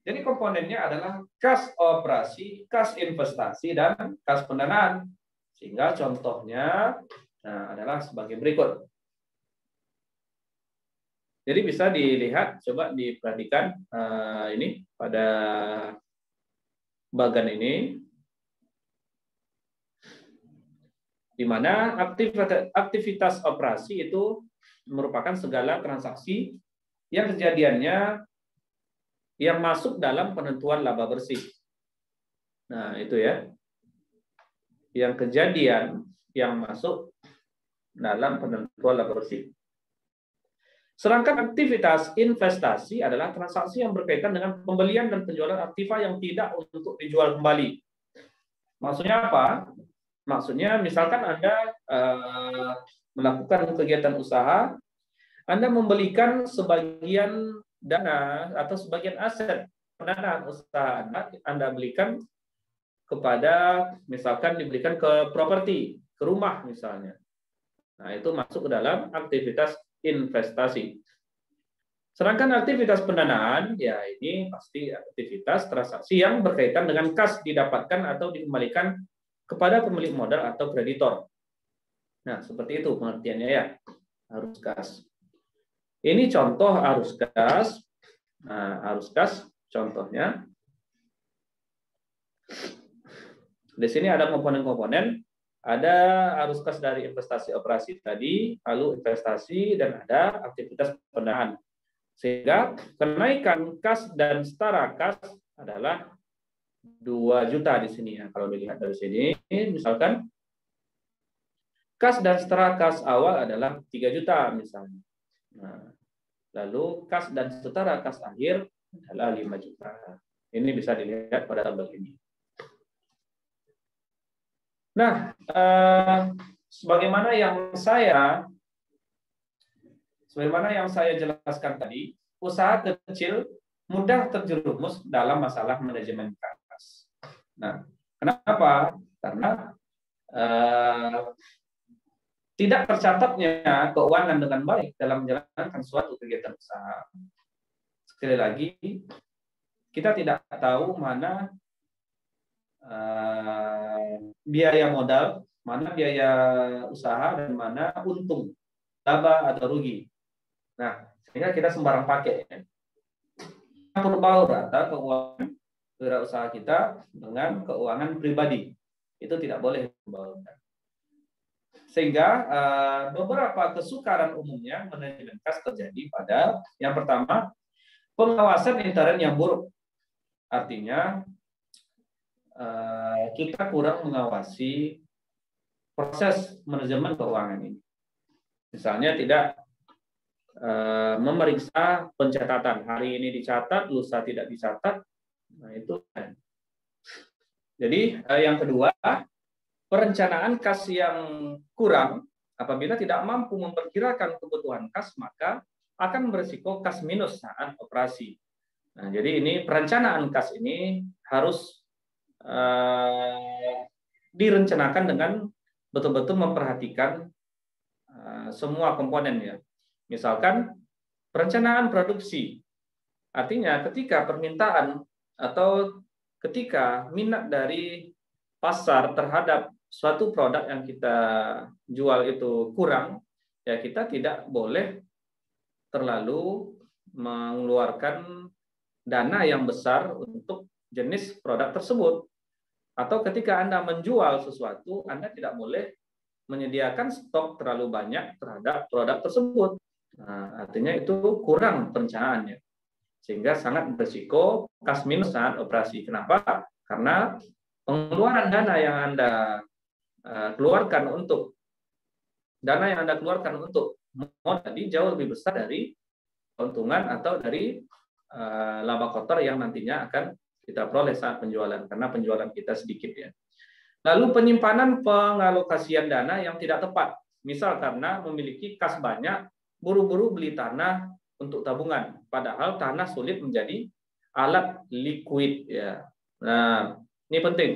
jadi komponennya adalah kas operasi, kas investasi, dan kas pendanaan. Sehingga contohnya adalah sebagai berikut. Jadi bisa dilihat, coba diperhatikan ini pada bagian ini, di mana aktivitas operasi itu merupakan segala transaksi yang kejadiannya yang masuk dalam penentuan laba bersih. Nah, itu ya. Yang kejadian yang masuk dalam penentuan laba bersih. Sedangkan aktivitas investasi adalah transaksi yang berkaitan dengan pembelian dan penjualan aktiva yang tidak untuk dijual kembali. Maksudnya apa? Maksudnya misalkan Anda melakukan kegiatan usaha, Anda membelikan sebagian dana atau sebagian aset pendanaan usaha Anda belikan kepada, misalkan dibelikan ke properti, ke rumah misalnya. Nah, itu masuk ke dalam aktivitas investasi. Sedangkan aktivitas pendanaan, ya ini pasti aktivitas transaksi yang berkaitan dengan kas didapatkan atau dikembalikan kepada pemilik modal atau kreditor. Nah, seperti itu pengertiannya ya, arus kas. Ini contoh arus kas. Nah, arus kas contohnya. Di sini ada komponen-komponen, ada arus kas dari investasi operasi tadi, lalu investasi, dan ada aktivitas pendanaan. Sehingga kenaikan kas dan setara kas adalah 2 juta di sini ya. Kalau dilihat dari sini, misalkan kas dan setara kas awal adalah 3 juta misalnya. Nah, lalu kas dan setara kas akhir adalah 5 juta. Ini bisa dilihat pada tabel ini. Nah, sebagaimana yang saya jelaskan tadi, usaha kecil mudah terjerumus dalam masalah manajemen kas. Nah, kenapa? Karena tidak tercatatnya keuangan dengan baik dalam menjalankan suatu kegiatan usaha. Sekali lagi, kita tidak tahu mana biaya modal, mana biaya usaha, dan mana untung, laba atau rugi. Nah, sehingga kita sembarang pakai. Campur baur rata keuangan wirausaha kita dengan keuangan pribadi. Itu tidak boleh dibaurkan. Sehingga beberapa kesukaran umumnya manajemen kas terjadi pada yang pertama, pengawasan intern yang buruk. Artinya kita kurang mengawasi proses manajemen keuangan ini. Misalnya tidak memeriksa pencatatan. Hari ini dicatat, lusa tidak dicatat. Nah, itu. Jadi yang kedua, perencanaan kas yang kurang. Apabila tidak mampu memperkirakan kebutuhan kas, maka akan berisiko kas minus saat operasi. Nah, jadi ini perencanaan kas ini harus direncanakan dengan betul-betul memperhatikan semua komponennya. Misalkan perencanaan produksi. Artinya ketika permintaan atau ketika minat dari pasar terhadap suatu produk yang kita jual itu kurang, ya kita tidak boleh terlalu mengeluarkan dana yang besar untuk jenis produk tersebut. Atau ketika Anda menjual sesuatu, Anda tidak boleh menyediakan stok terlalu banyak terhadap produk tersebut. Nah, artinya itu kurang perencanaannya. Sehingga sangat berisiko kas minus saat operasi. Kenapa? Karena pengeluaran dana yang Anda keluarkan untuk modal tadi jauh lebih besar dari keuntungan atau dari laba kotor yang nantinya akan kita peroleh saat penjualan, karena penjualan kita sedikit ya. Lalu penyimpanan pengalokasian dana yang tidak tepat. Misal karena memiliki kas banyak, buru-buru beli tanah untuk tabungan. Padahal tanah sulit menjadi alat liquid ya. Nah, ini penting.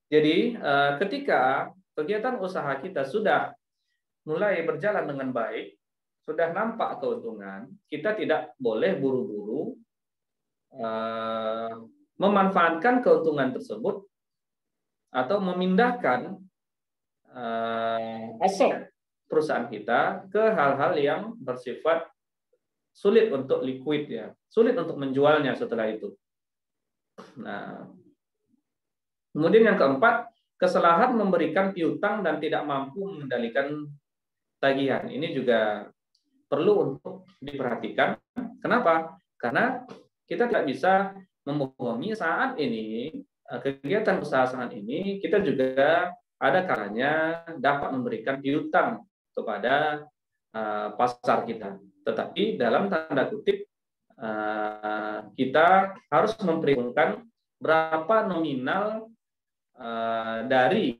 Jadi ketika kegiatan usaha kita sudah mulai berjalan dengan baik, sudah nampak keuntungan, kita tidak boleh buru-buru memanfaatkan keuntungan tersebut atau memindahkan aset perusahaan kita ke hal-hal yang bersifat sulit untuk liquid ya, sulit untuk menjualnya setelah itu. Nah, kemudian yang keempat, kesalahan memberikan piutang dan tidak mampu mengendalikan tagihan. Ini juga perlu untuk diperhatikan. Kenapa? Karena kita tidak bisa membohongi saat ini, kegiatan usaha saat ini, kita juga ada kalanya dapat memberikan piutang kepada pasar kita. Tetapi dalam tanda kutip, kita harus memperhitungkan berapa nominal dari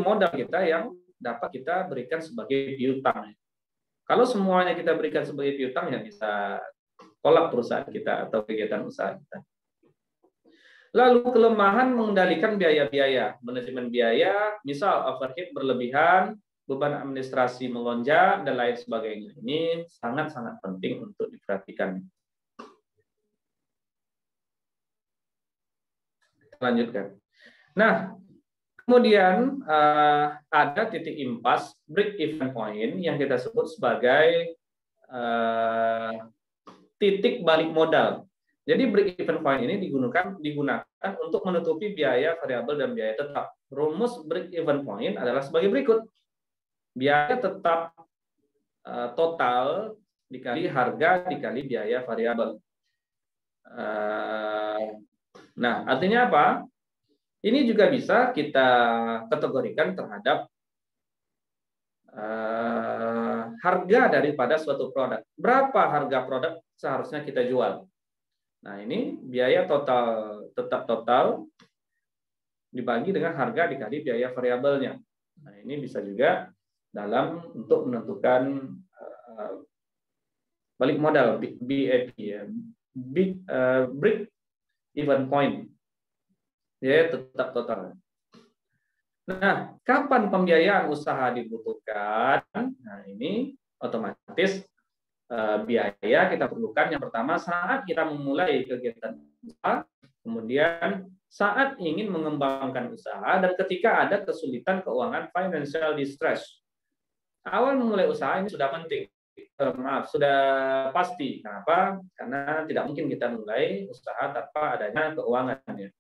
modal kita yang dapat kita berikan sebagai piutang. Kalau semuanya kita berikan sebagai piutang, ya bisa kolap perusahaan kita atau kegiatan usaha kita. Lalu kelemahan mengendalikan biaya-biaya, manajemen biaya, misal overhead berlebihan, beban administrasi melonjak, dan lain sebagainya. Ini sangat-sangat penting untuk diperhatikan. Lanjutkan. Nah, kemudian ada titik impas, break even point, yang kita sebut sebagai titik balik modal. Jadi break even point ini digunakan untuk menutupi biaya variabel dan biaya tetap. Rumus break even point adalah sebagai berikut. Biaya tetap total dikali harga dikali biaya variabel. Nah, artinya apa? Ini juga bisa kita kategorikan terhadap harga daripada suatu produk. Berapa harga produk seharusnya kita jual? Nah, ini biaya total, tetap total dibagi dengan harga dikali biaya variabelnya. Nah, ini bisa juga dalam untuk menentukan balik modal, BEP ya, break even point. Biaya tetap total. Nah, kapan pembiayaan usaha dibutuhkan? Nah, ini otomatis biaya kita perlukan yang pertama saat kita memulai kegiatan usaha, kemudian saat ingin mengembangkan usaha, dan ketika ada kesulitan keuangan, financial distress. Awal memulai usaha ini sudah penting. Sudah pasti. Kenapa? Karena tidak mungkin kita mulai usaha tanpa adanya keuangan. Ya.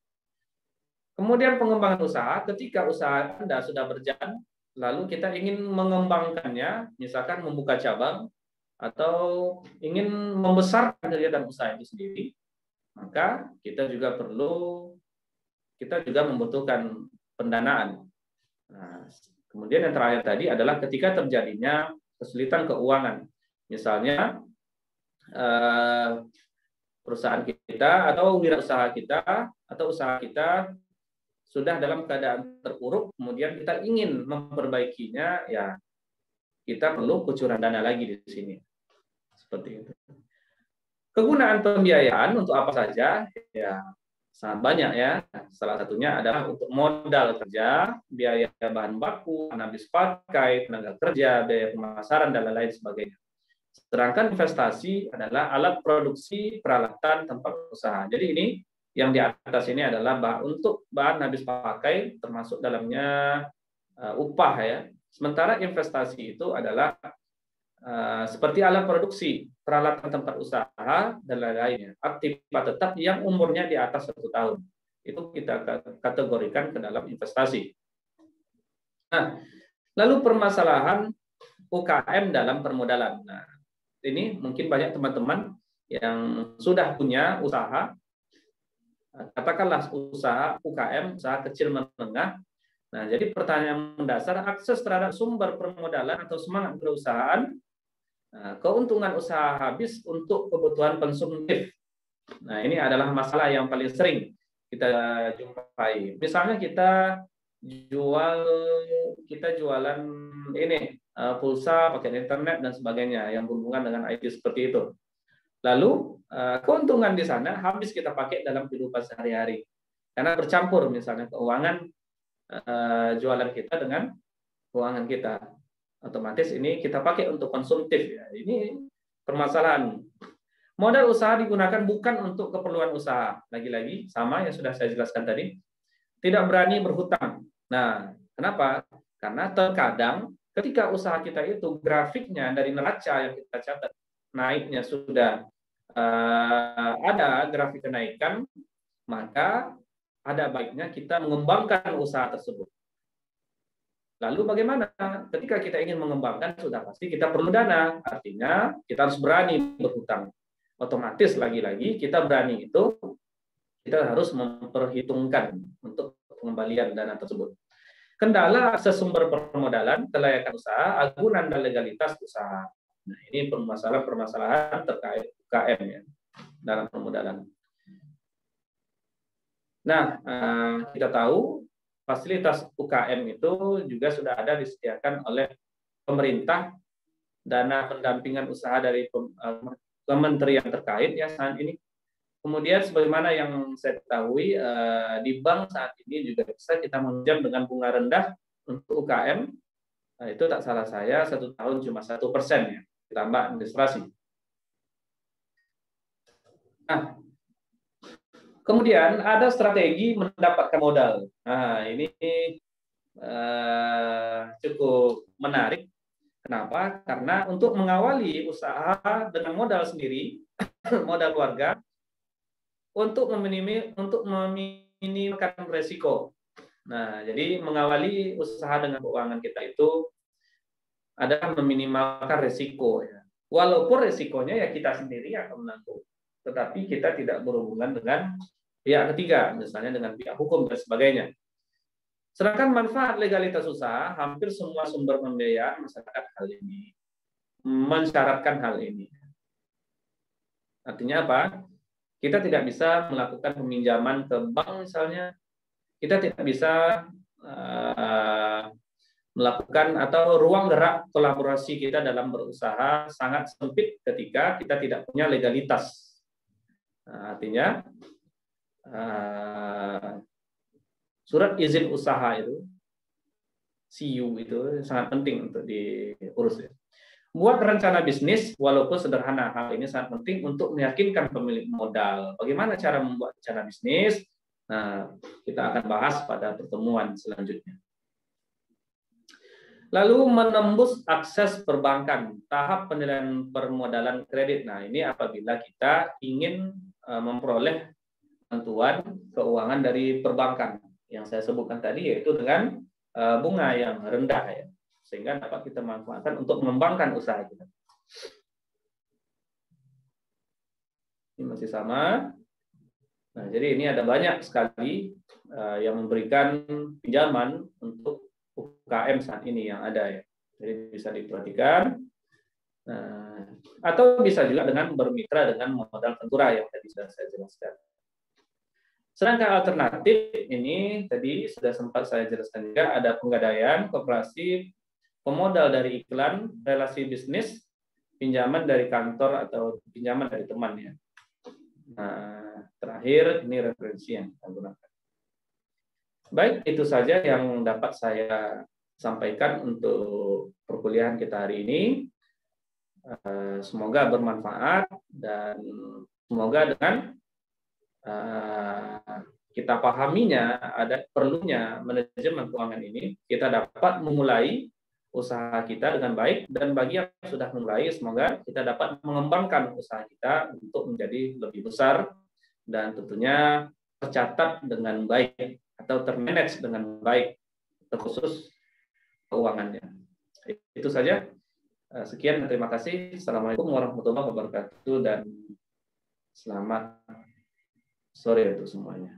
Kemudian pengembangan usaha, ketika usaha Anda sudah berjalan, lalu kita ingin mengembangkannya, misalkan membuka cabang, atau ingin membesarkan kegiatan usaha itu sendiri, maka kita juga membutuhkan pendanaan. Nah, kemudian yang terakhir tadi adalah ketika terjadinya kesulitan keuangan, misalnya perusahaan kita atau wirausaha kita atau usaha kita sudah dalam keadaan terpuruk, kemudian kita ingin memperbaikinya, ya kita perlu kucuran dana lagi di sini. Seperti itu. Kegunaan pembiayaan untuk apa saja? Ya, sangat banyak ya. Salah satunya adalah untuk modal kerja, biaya bahan baku, habis pakai, tenaga kerja, biaya pemasaran, dan lain sebagainya. Sedangkan investasi adalah alat produksi, peralatan, tempat usaha. Jadi ini yang di atas ini adalah untuk bahan habis pakai, termasuk dalamnya upah ya. Sementara investasi itu adalah seperti alat produksi, peralatan tempat usaha, dan lain-lainnya. Aktivitas tetap yang umurnya di atas 1 tahun. Itu kita kategorikan ke dalam investasi. Nah, lalu permasalahan UKM dalam permodalan. Nah, ini mungkin banyak teman-teman yang sudah punya usaha, katakanlah usaha UKM, usaha kecil menengah. Nah, jadi pertanyaan mendasar, akses terhadap sumber permodalan atau semangat perusahaan, keuntungan usaha habis untuk kebutuhan konsumtif. Nah, ini adalah masalah yang paling sering kita jumpai. Misalnya kita jualan ini pulsa, paket internet dan sebagainya yang berhubungan dengan IT seperti itu. Lalu keuntungan di sana habis kita pakai dalam kehidupan sehari-hari. Karena bercampur misalnya keuangan jualan kita dengan keuangan kita. Otomatis ini kita pakai untuk konsumtif ya. Ini permasalahan. Modal usaha digunakan bukan untuk keperluan usaha. Lagi-lagi sama yang sudah saya jelaskan tadi. Tidak berani berhutang. Nah, kenapa? Karena terkadang ketika usaha kita itu grafiknya dari neraca yang kita catat naiknya sudah ada grafik kenaikan, maka ada baiknya kita mengembangkan usaha tersebut. Lalu bagaimana? Ketika kita ingin mengembangkan, sudah pasti kita perlu dana. Artinya kita harus berani berhutang. Otomatis lagi-lagi kita berani itu, kita harus memperhitungkan untuk pengembalian dana tersebut. Kendala akses sumber permodalan, kelayakan usaha, agunan dan legalitas usaha. Nah, ini permasalahan terkait UKM ya, dalam permodalan. Nah, kita tahu fasilitas UKM itu juga sudah ada disediakan oleh pemerintah, dana pendampingan usaha dari kementerian terkait ya saat ini. Kemudian sebagaimana yang saya ketahui di bank saat ini juga bisa kita meminjam dengan bunga rendah untuk UKM. Nah, itu tak salah saya 1 tahun cuma 1% ya, ditambah administrasi. Nah, kemudian ada strategi mendapatkan modal. Nah, ini cukup menarik. Kenapa? Karena untuk mengawali usaha dengan modal sendiri, modal keluarga, untuk meminimalkan resiko. Nah, jadi mengawali usaha dengan keuangan kita itu adalah meminimalkan resiko. Ya. Walaupun resikonya ya kita sendiri yang akan menanggung, tetapi kita tidak berhubungan dengan pihak ketiga, misalnya dengan pihak hukum dan sebagainya. Sedangkan manfaat legalitas usaha, hampir semua sumber pembiayaan masyarakat hal ini mensyaratkan hal ini. Artinya apa? Kita tidak bisa melakukan peminjaman ke bank misalnya. Kita tidak bisa melakukan atau ruang gerak kolaborasi kita dalam berusaha sangat sempit ketika kita tidak punya legalitas. Nah, artinya surat izin usaha itu, CU itu sangat penting untuk diurus. Buat rencana bisnis, walaupun sederhana, hal ini sangat penting untuk meyakinkan pemilik modal. Bagaimana cara membuat rencana bisnis? Nah, kita akan bahas pada pertemuan selanjutnya. Lalu menembus akses perbankan, tahap penilaian permodalan kredit. Nah, ini apabila kita ingin memperoleh bantuan keuangan dari perbankan yang saya sebutkan tadi, yaitu dengan bunga yang rendah ya, sehingga dapat kita manfaatkan untuk mengembangkan usaha kita. Ini masih sama. Nah, jadi ini ada banyak sekali yang memberikan pinjaman untuk UKM saat ini yang ada ya. Jadi bisa diperhatikan. Atau bisa juga dengan bermitra dengan modal ventura yang tadi sudah saya jelaskan. Sedangkan alternatif ini tadi sudah sempat saya jelaskan juga, ada penggadaian, koperasi, pemodal dari iklan, relasi bisnis, pinjaman dari kantor atau pinjaman dari temannya. Nah, terakhir ini referensi yang kita gunakan. Baik, itu saja yang dapat saya sampaikan untuk perkuliahan kita hari ini. Semoga bermanfaat dan semoga dengan kita pahaminya, ada perlunya manajemen keuangan ini, kita dapat memulai usaha kita dengan baik, dan bagi yang sudah memulai, semoga kita dapat mengembangkan usaha kita untuk menjadi lebih besar dan tentunya tercatat dengan baik atau termanage dengan baik, terkhusus keuangannya. Itu saja. Sekian, terima kasih. Assalamualaikum warahmatullahi wabarakatuh dan selamat sore untuk semuanya.